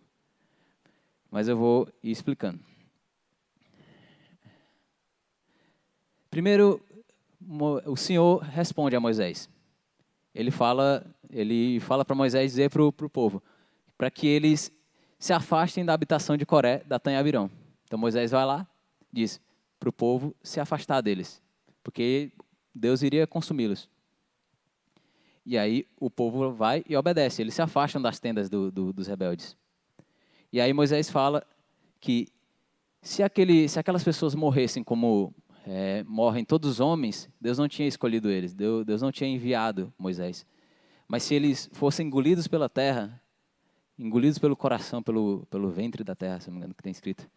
mas eu vou ir explicando. Primeiro, o Senhor responde a Moisés. Ele fala para Moisés dizer para o povo, para que eles se afastem da habitação de Coré, Datã e Abirão. Então Moisés vai lá, diz para o povo se afastar deles, porque Deus iria consumi-los. E aí o povo vai e obedece, eles se afastam das tendas dos rebeldes. E aí Moisés fala que se aquelas pessoas morressem como morrem todos os homens, Deus não tinha escolhido eles, Deus não tinha enviado Moisés. Mas se eles fossem engolidos pela terra, engolidos pelo coração, pelo ventre da terra, se não me engano que tem escrito,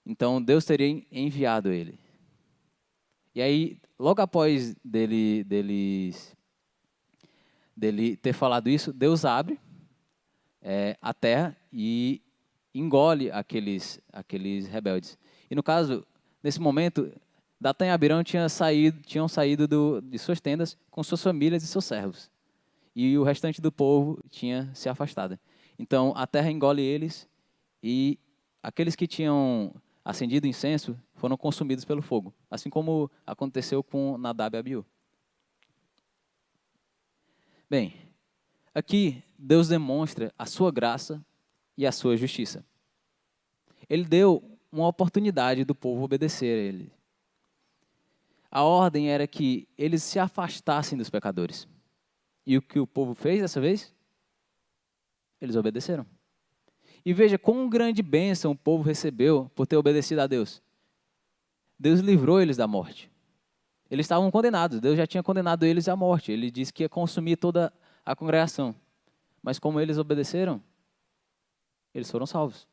então Deus teria enviado ele. E aí, logo após dele ter falado isso, Deus abre a terra e engole aqueles rebeldes. E no caso, nesse momento, Datã e Abirão tinham saído de suas tendas com suas famílias e seus servos. E o restante do povo tinha se afastado. Então, a terra engole eles e aqueles que tinham acendido incenso foram consumidos pelo fogo, assim como aconteceu com Nadab e Abiú. Bem, aqui Deus demonstra a sua graça e a sua justiça. Ele deu uma oportunidade do povo obedecer a ele. A ordem era que eles se afastassem dos pecadores. E o que o povo fez dessa vez? Eles obedeceram. E veja quão grande bênção o povo recebeu por ter obedecido a Deus. Deus livrou eles da morte. Eles estavam condenados, Deus já tinha condenado eles à morte. Ele disse que ia consumir toda a congregação. Mas como eles obedeceram, eles foram salvos.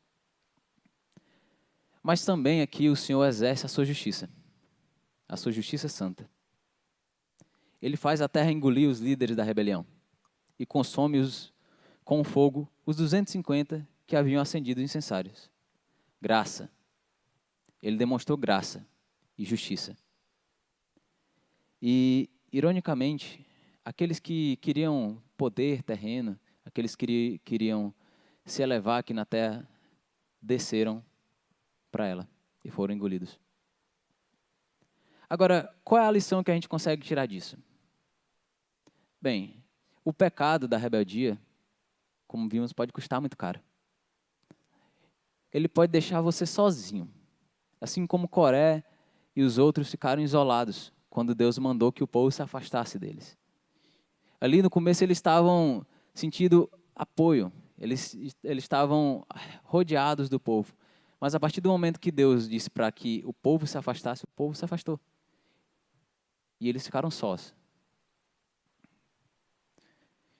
Mas também aqui o Senhor exerce a sua justiça santa. Ele faz a terra engolir os líderes da rebelião e consome-os com fogo os 250 que haviam acendido incensários. Graça. Ele demonstrou graça e justiça. E, ironicamente, aqueles que queriam poder terreno, aqueles que queriam se elevar aqui na terra, desceram para ela e foram engolidos. Agora, qual é a lição que a gente consegue tirar disso? Bem, o pecado da rebeldia, como vimos, pode custar muito caro. Ele pode deixar você sozinho, assim como Coré e os outros ficaram isolados quando Deus mandou que o povo se afastasse deles. Ali no começo eles estavam sentindo apoio, eles estavam rodeados do povo. Mas a partir do momento que Deus disse para que o povo se afastasse, o povo se afastou. E eles ficaram sós.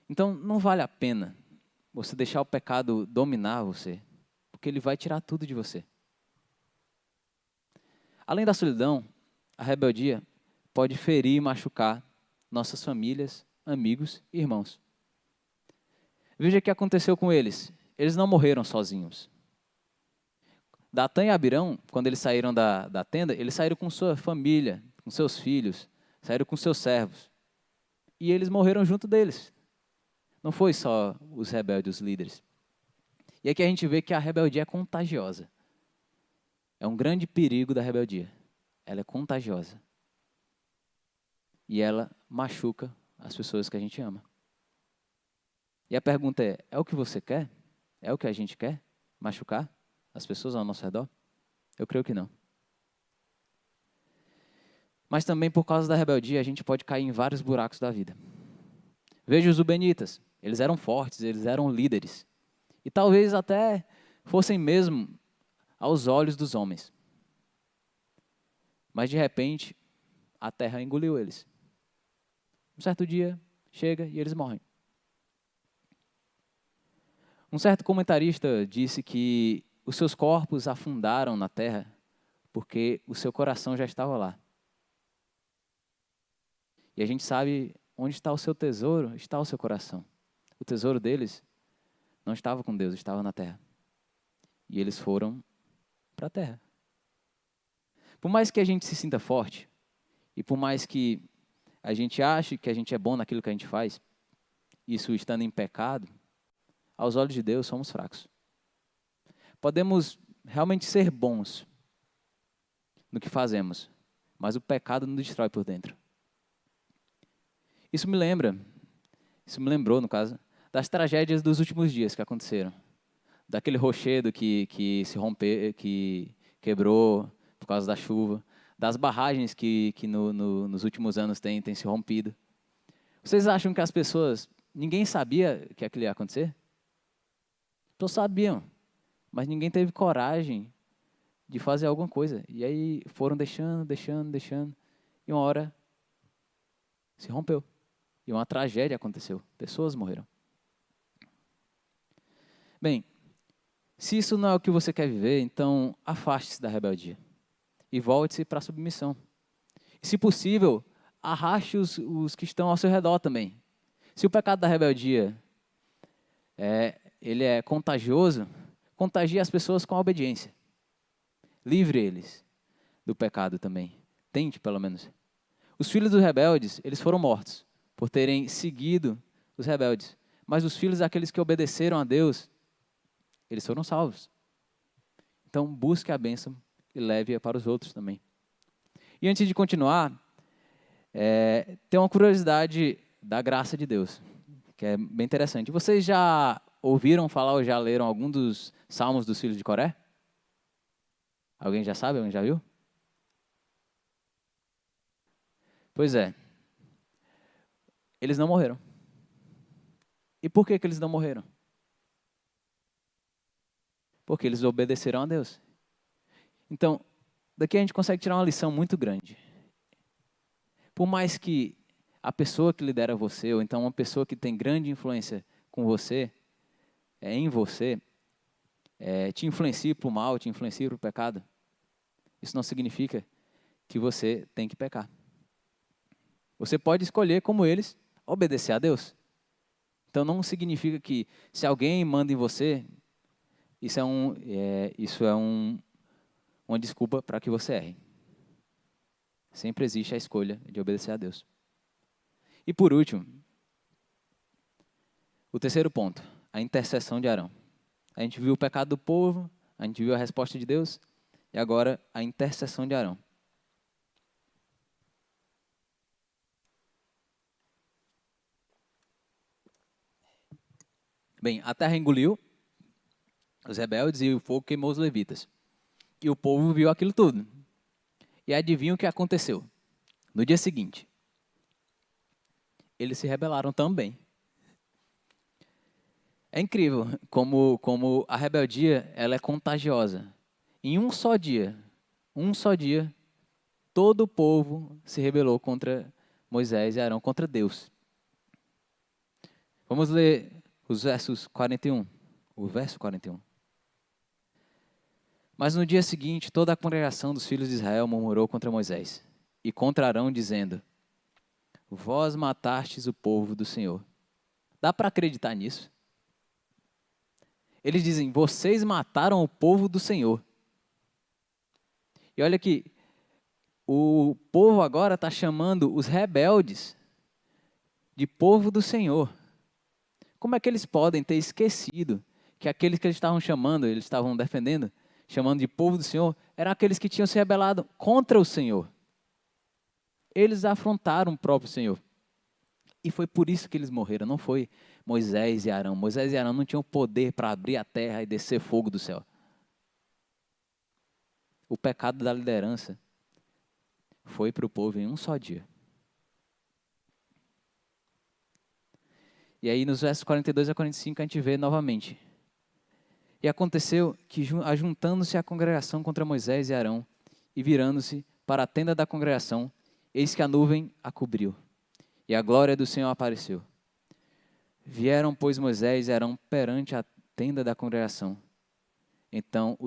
Então não vale a pena você deixar o pecado dominar você, porque ele vai tirar tudo de você. Além da solidão, a rebeldia pode ferir e machucar nossas famílias, amigos e irmãos. Veja o que aconteceu com eles. Eles não morreram sozinhos. Datã e Abirão, quando eles saíram da tenda, eles saíram com sua família, com seus filhos, saíram com seus servos. E eles morreram junto deles. Não foi só os rebeldes, os líderes. E aqui a gente vê que a rebeldia é contagiosa. É um grande perigo da rebeldia. Ela é contagiosa. E ela machuca as pessoas que a gente ama. E a pergunta é o que você quer? É o que a gente quer? Machucar as pessoas ao nosso redor? Eu creio que não. Mas também por causa da rebeldia, a gente pode cair em vários buracos da vida. Veja os Rubenitas. Eles eram fortes, eles eram líderes. E talvez até fossem mesmo aos olhos dos homens. Mas de repente, a terra engoliu eles. Um certo dia, chega e eles morrem. Um certo comentarista disse que os seus corpos afundaram na terra porque o seu coração já estava lá. E a gente sabe onde está o seu tesouro, está o seu coração. O tesouro deles não estava com Deus, estava na terra. E eles foram para a terra. Por mais que a gente se sinta forte, e por mais que a gente ache que a gente é bom naquilo que a gente faz, isso estando em pecado, aos olhos de Deus somos fracos. Podemos realmente ser bons no que fazemos, mas o pecado nos destrói por dentro. Isso me lembrou, no caso, das tragédias dos últimos dias que aconteceram. Daquele rochedo que se rompeu, que quebrou por causa da chuva, das barragens que nos últimos anos têm se rompido. Vocês acham que as pessoas, ninguém sabia que aquilo ia acontecer? Todos sabiam, mas ninguém teve coragem de fazer alguma coisa. E aí foram deixando, e uma hora se rompeu. E uma tragédia aconteceu, pessoas morreram. Bem, se isso não é o que você quer viver, então afaste-se da rebeldia e volte-se para a submissão. E, se possível, arraste os que estão ao seu redor também. Se o pecado da rebeldia ele é contagioso, contagie as pessoas com a obediência. Livre eles do pecado também. Tente, pelo menos. Os filhos dos rebeldes, eles foram mortos por terem seguido os rebeldes. Mas os filhos daqueles que obedeceram a Deus, eles foram salvos. Então, busque a bênção e leve-a para os outros também. E antes de continuar, tem uma curiosidade da graça de Deus, que é bem interessante. Vocês já ouviram falar ou já leram algum dos salmos dos filhos de Coré? Alguém já sabe? Alguém já viu? Pois é. Eles não morreram. E por que eles não morreram? Porque eles obedeceram a Deus. Então, daqui a gente consegue tirar uma lição muito grande. Por mais que a pessoa que lidera você, ou então uma pessoa que tem grande influência com você, em você, te influencie para o mal, te influencie para o pecado, isso não significa que você tem que pecar. Você pode escolher, como eles, obedecer a Deus. Então não significa que se alguém manda em você, isso é uma desculpa para que você erre. Sempre existe a escolha de obedecer a Deus. E por último, o terceiro ponto, a intercessão de Arão. A gente viu o pecado do povo, a gente viu a resposta de Deus, e agora a intercessão de Arão. Bem, a terra engoliu os rebeldes e o fogo queimou os levitas. E o povo viu aquilo tudo. E adivinha o que aconteceu? No dia seguinte, eles se rebelaram também. É incrível como a rebeldia ela é contagiosa. Em um só dia, todo o povo se rebelou contra Moisés e Arão, contra Deus. Vamos ler os versos 41. O verso 41. Mas no dia seguinte, toda a congregação dos filhos de Israel murmurou contra Moisés e contra Arão, dizendo: Vós matastes o povo do Senhor. Dá para acreditar nisso? Eles dizem: vocês mataram o povo do Senhor. E olha que o povo agora está chamando os rebeldes de povo do Senhor. Como é que eles podem ter esquecido que aqueles que eles estavam chamando, eles estavam defendendo, chamando de povo do Senhor, eram aqueles que tinham se rebelado contra o Senhor. Eles afrontaram o próprio Senhor. E foi por isso que eles morreram, não foi Moisés e Arão. Moisés e Arão não tinham poder para abrir a terra e descer fogo do céu. O pecado da liderança foi para o povo em um só dia. E aí nos versos 42 a 45 a gente vê novamente. E aconteceu que, ajuntando-se a congregação contra Moisés e Arão, e virando-se para a tenda da congregação, eis que a nuvem a cobriu, e a glória do Senhor apareceu. Vieram, pois, Moisés e Arão perante a tenda da congregação. Então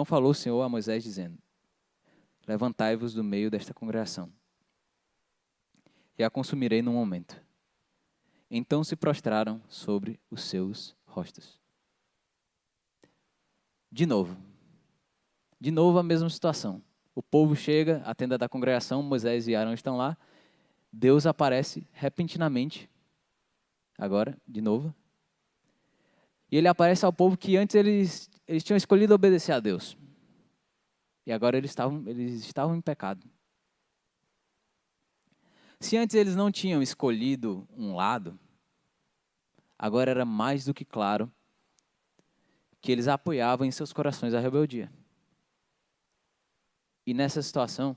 falou o Senhor a Moisés, dizendo: levantai-vos do meio desta congregação, e a consumirei num momento. Então se prostraram sobre os seus rostos. De novo a mesma situação. O povo chega à tenda da congregação, Moisés e Arão estão lá. Deus aparece repentinamente, agora, de novo. E ele aparece ao povo que antes eles tinham escolhido obedecer a Deus. E agora eles estavam em pecado. Se antes eles não tinham escolhido um lado, agora era mais do que claro que eles apoiavam em seus corações a rebeldia. E nessa situação,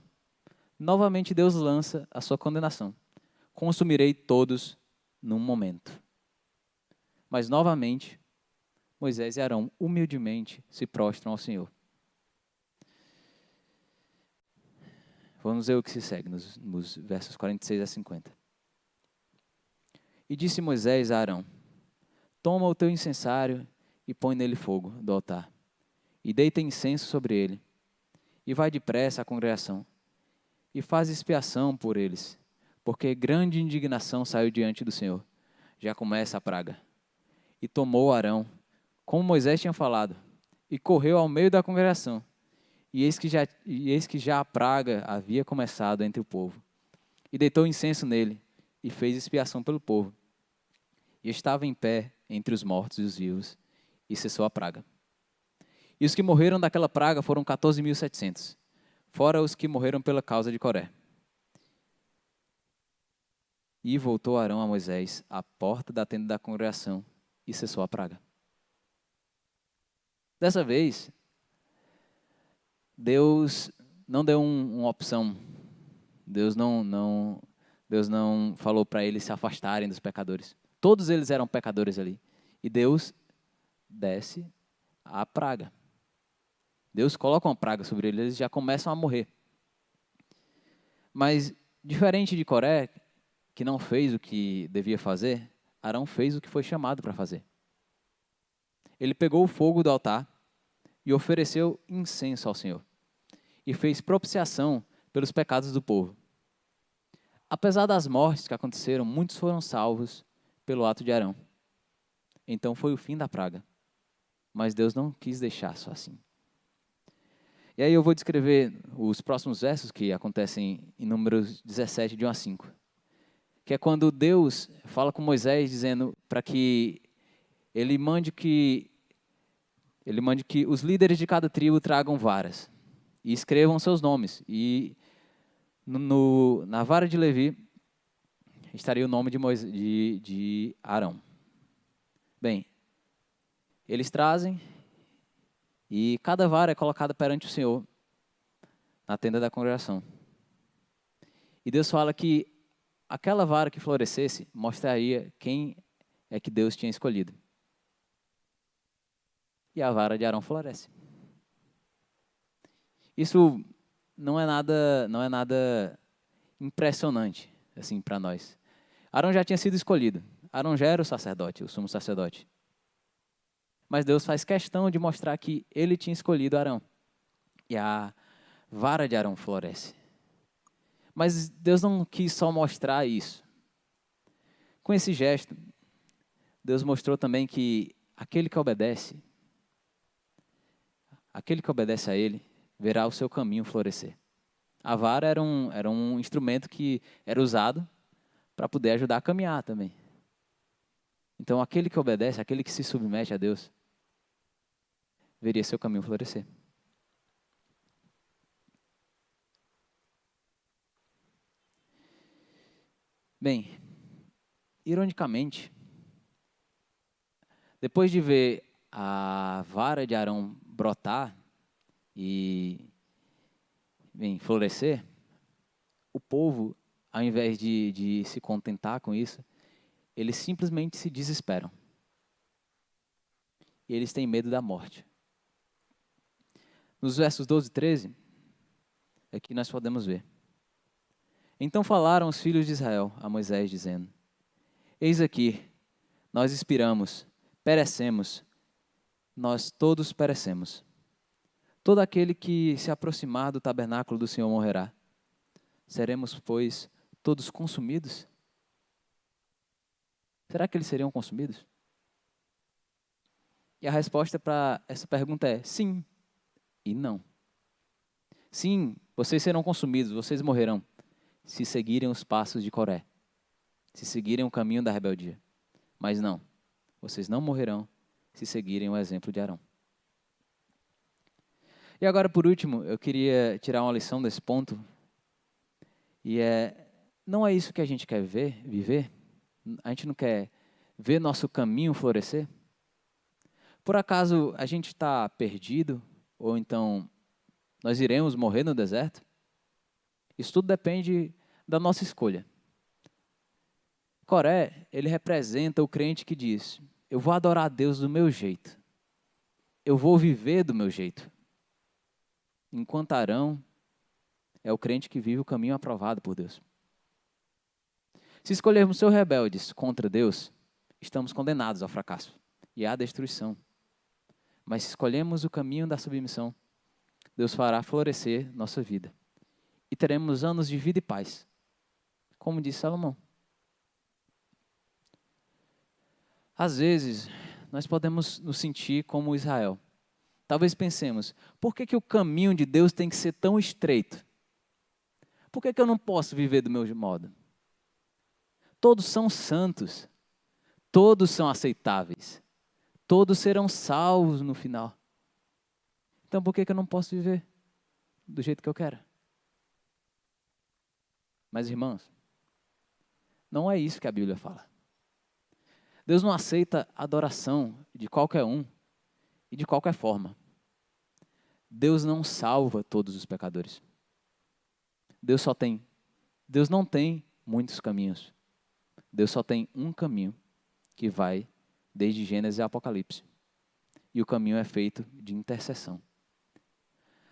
novamente Deus lança a sua condenação. Consumirei todos num momento. Mas novamente, Moisés e Arão humildemente se prostram ao Senhor. Vamos ver o que se segue nos versos 46 a 50. E disse Moisés a Arão: toma o teu incensário e põe nele fogo do altar, e deita incenso sobre ele, e vai depressa à congregação, e faz expiação por eles, porque grande indignação saiu diante do Senhor. Já começa a praga. E tomou Arão, como Moisés tinha falado, e correu ao meio da congregação. E eis que já a praga havia começado entre o povo. E deitou incenso nele, e fez expiação pelo povo. E estava em pé entre os mortos e os vivos, e cessou a praga. E os que morreram daquela praga foram 14.700, fora os que morreram pela causa de Coré. E voltou Arão a Moisés à porta da tenda da congregação, e cessou a praga. Dessa vez, Deus não deu uma opção. Deus não falou para eles se afastarem dos pecadores. Todos eles eram pecadores ali. E Deus desce a praga. Deus coloca uma praga sobre eles, eles já começam a morrer. Mas, diferente de Coré, que não fez o que devia fazer, Arão fez o que foi chamado para fazer. Ele pegou o fogo do altar e ofereceu incenso ao Senhor. E fez propiciação pelos pecados do povo. Apesar das mortes que aconteceram, muitos foram salvos pelo ato de Arão. Então foi o fim da praga. Mas Deus não quis deixar só assim. E aí eu vou descrever os próximos versos que acontecem em Números 17, de 1 a 5. Que é quando Deus fala com Moisés dizendo para que ele mande que os líderes de cada tribo tragam varas e escrevam seus nomes. E na vara de Levi estaria o nome de Arão. Bem, eles trazem e cada vara é colocada perante o Senhor na tenda da congregação. E Deus fala que aquela vara que florescesse mostraria quem é que Deus tinha escolhido. E a vara de Arão floresce. Isso não é nada impressionante assim para nós. Arão já tinha sido escolhido. Arão já era o sacerdote, o sumo sacerdote. Mas Deus faz questão de mostrar que ele tinha escolhido Arão. E a vara de Arão floresce. Mas Deus não quis só mostrar isso. Com esse gesto, Deus mostrou também que aquele que obedece a ele, verá o seu caminho florescer. A vara era um instrumento que era usado para poder ajudar a caminhar também. Então, aquele que obedece, aquele que se submete a Deus, veria seu caminho florescer. Bem, ironicamente, depois de ver a vara de Arão brotar e, bem, florescer, o povo, ao invés de se contentar com isso, eles simplesmente se desesperam. E eles têm medo da morte. Nos versos 12 e 13, aqui nós podemos ver. Então falaram os filhos de Israel a Moisés, dizendo: Eis aqui, nós expiramos, perecemos, nós todos perecemos. Todo aquele que se aproximar do tabernáculo do Senhor morrerá. Seremos, pois, todos consumidos? Será que eles seriam consumidos? E a resposta para essa pergunta é sim e não. Sim, vocês serão consumidos, vocês morrerão, se seguirem os passos de Coré, se seguirem o caminho da rebeldia. Mas não, vocês não morrerão se seguirem o exemplo de Arão. E agora, por último, eu queria tirar uma lição desse ponto. E não é isso que a gente quer viver? A gente não quer ver nosso caminho florescer? Por acaso a gente está perdido? Ou então nós iremos morrer no deserto? Isso tudo depende da nossa escolha. Coré, ele representa o crente que diz: eu vou adorar a Deus do meu jeito. Eu vou viver do meu jeito. Enquanto Arão é o crente que vive o caminho aprovado por Deus. Se escolhermos ser rebeldes contra Deus, estamos condenados ao fracasso e à destruição. Mas se escolhemos o caminho da submissão, Deus fará florescer nossa vida. E teremos anos de vida e paz, como disse Salomão. Às vezes, nós podemos nos sentir como Israel. Talvez pensemos, por que o caminho de Deus tem que ser tão estreito? Por que eu não posso viver do meu modo? Todos são santos, todos são aceitáveis, todos serão salvos no final. Então por que eu não posso viver do jeito que eu quero? Mas irmãos, não é isso que a Bíblia fala. Deus não aceita adoração de qualquer um e de qualquer forma. Deus não salva todos os pecadores. Deus não tem muitos caminhos. Deus só tem um caminho que vai desde Gênesis a Apocalipse. E o caminho é feito de intercessão.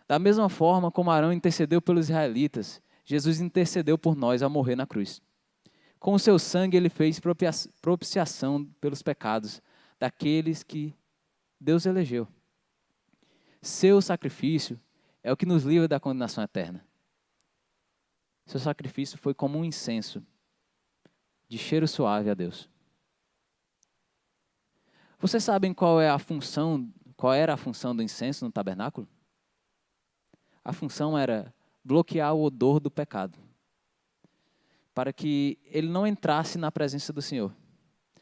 Da mesma forma como Arão intercedeu pelos israelitas, Jesus intercedeu por nós ao morrer na cruz. Com o seu sangue ele fez propiciação pelos pecados daqueles que Deus elegeu. Seu sacrifício é o que nos livra da condenação eterna. Seu sacrifício foi como um incenso de cheiro suave a Deus. Vocês sabem qual era a função do incenso no tabernáculo? A função era bloquear o odor do pecado, para que ele não entrasse na presença do Senhor.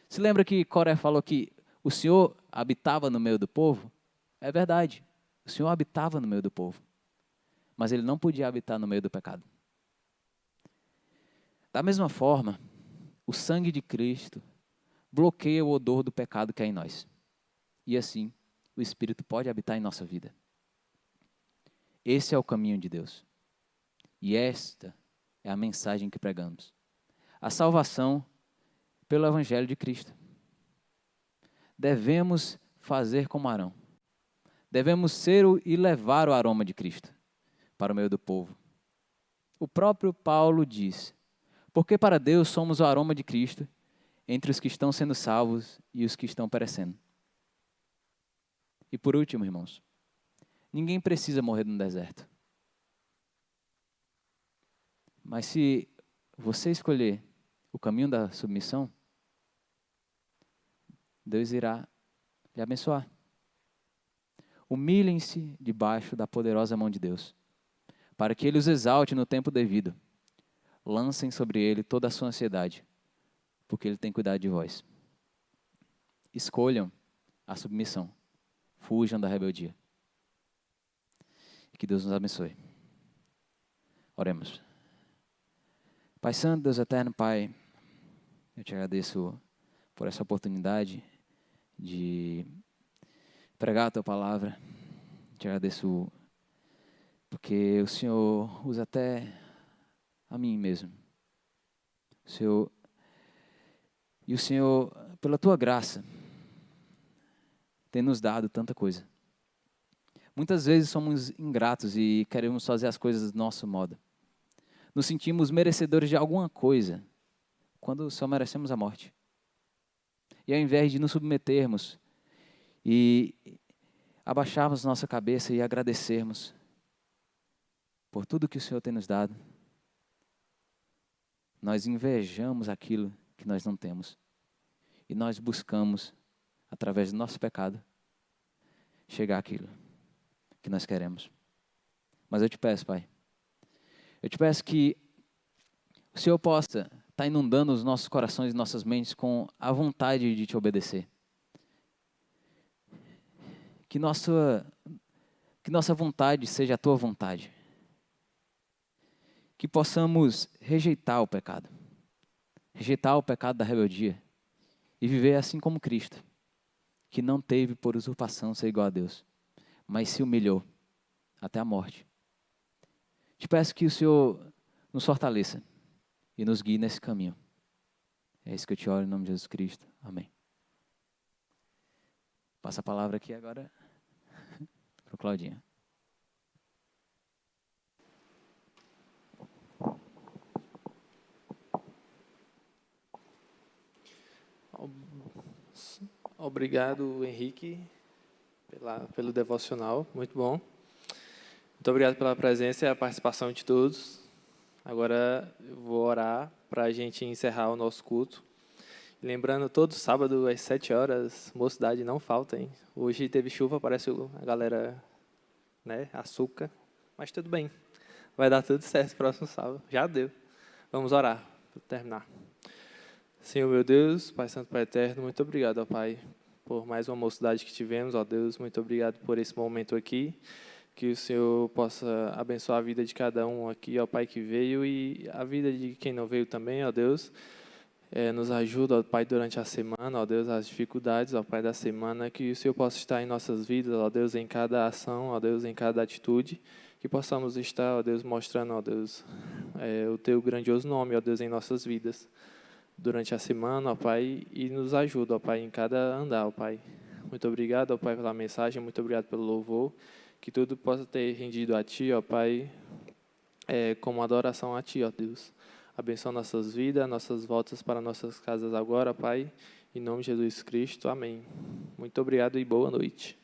Se lembra que Coré falou que o Senhor habitava no meio do povo? É verdade, o Senhor habitava no meio do povo, mas ele não podia habitar no meio do pecado. Da mesma forma, o sangue de Cristo bloqueia o odor do pecado que é em nós. E assim, o Espírito pode habitar em nossa vida. Esse é o caminho de Deus. E esta é a mensagem que pregamos. A salvação pelo Evangelho de Cristo. Devemos fazer como Arão. Devemos ser e levar o aroma de Cristo para o meio do povo. O próprio Paulo diz: porque para Deus somos o aroma de Cristo entre os que estão sendo salvos e os que estão perecendo. E por último, irmãos, ninguém precisa morrer no deserto. Mas se você escolher o caminho da submissão, Deus irá lhe abençoar. Humilhem-se debaixo da poderosa mão de Deus, para que Ele os exalte no tempo devido. Lancem sobre Ele toda a sua ansiedade, porque Ele tem cuidado de vós. escolham a submissão. Fujam da rebeldia. E que Deus nos abençoe. Oremos. Pai Santo, Deus Eterno, Pai, eu te agradeço por essa oportunidade de pregar a Tua palavra. Te agradeço porque o Senhor usa até a mim mesmo. E o Senhor, pela Tua graça, tem nos dado tanta coisa. Muitas vezes somos ingratos e queremos fazer as coisas do nosso modo. Nos sentimos merecedores de alguma coisa, quando só merecemos a morte. E ao invés de nos submetermos e abaixarmos nossa cabeça e agradecermos por tudo que o Senhor tem nos dado, nós invejamos aquilo que nós não temos. E nós buscamos, através do nosso pecado, chegar àquilo que nós queremos. Mas eu te peço, Pai, eu te peço que o Senhor possa estar inundando os nossos corações e nossas mentes com a vontade de te obedecer. Que nossa vontade seja a tua vontade. Que possamos rejeitar o pecado da rebeldia e viver assim como Cristo, que não teve por usurpação ser igual a Deus, mas se humilhou até a morte. Te peço que o Senhor nos fortaleça e nos guie nesse caminho. É isso que eu te oro em nome de Jesus Cristo. Amém. Passa a palavra aqui agora para o Claudinho. Obrigado, Henrique, pelo devocional, muito bom. Muito obrigado pela presença e a participação de todos. Agora eu vou orar para a gente encerrar o nosso culto. Lembrando, todo sábado às 7 horas, mocidade não falta, hein? Hoje teve chuva, parece a galera, né, açúcar, mas tudo bem. Vai dar tudo certo próximo sábado. Já deu. Vamos orar para terminar. Senhor, meu Deus, Pai Santo, Pai Eterno, muito obrigado, ó Pai, por mais uma mocidade que tivemos, ó Deus, muito obrigado por esse momento aqui, que o Senhor possa abençoar a vida de cada um aqui, ó Pai, que veio e a vida de quem não veio também, ó Deus, nos ajuda, ó Pai, durante a semana, ó Deus, as dificuldades, ó Pai, da semana, que o Senhor possa estar em nossas vidas, ó Deus, em cada ação, ó Deus, em cada atitude, que possamos estar, ó Deus, mostrando, ó Deus, o Teu grandioso nome, ó Deus, em nossas vidas. Durante a semana, ó Pai, e nos ajuda, ó Pai, em cada andar, ó Pai. Muito obrigado, ó Pai, pela mensagem, muito obrigado pelo louvor, que tudo possa ter rendido a Ti, ó Pai, como adoração a Ti, ó Deus. Abençoa nossas vidas, nossas voltas para nossas casas agora, Pai, em nome de Jesus Cristo, amém. Muito obrigado e boa noite.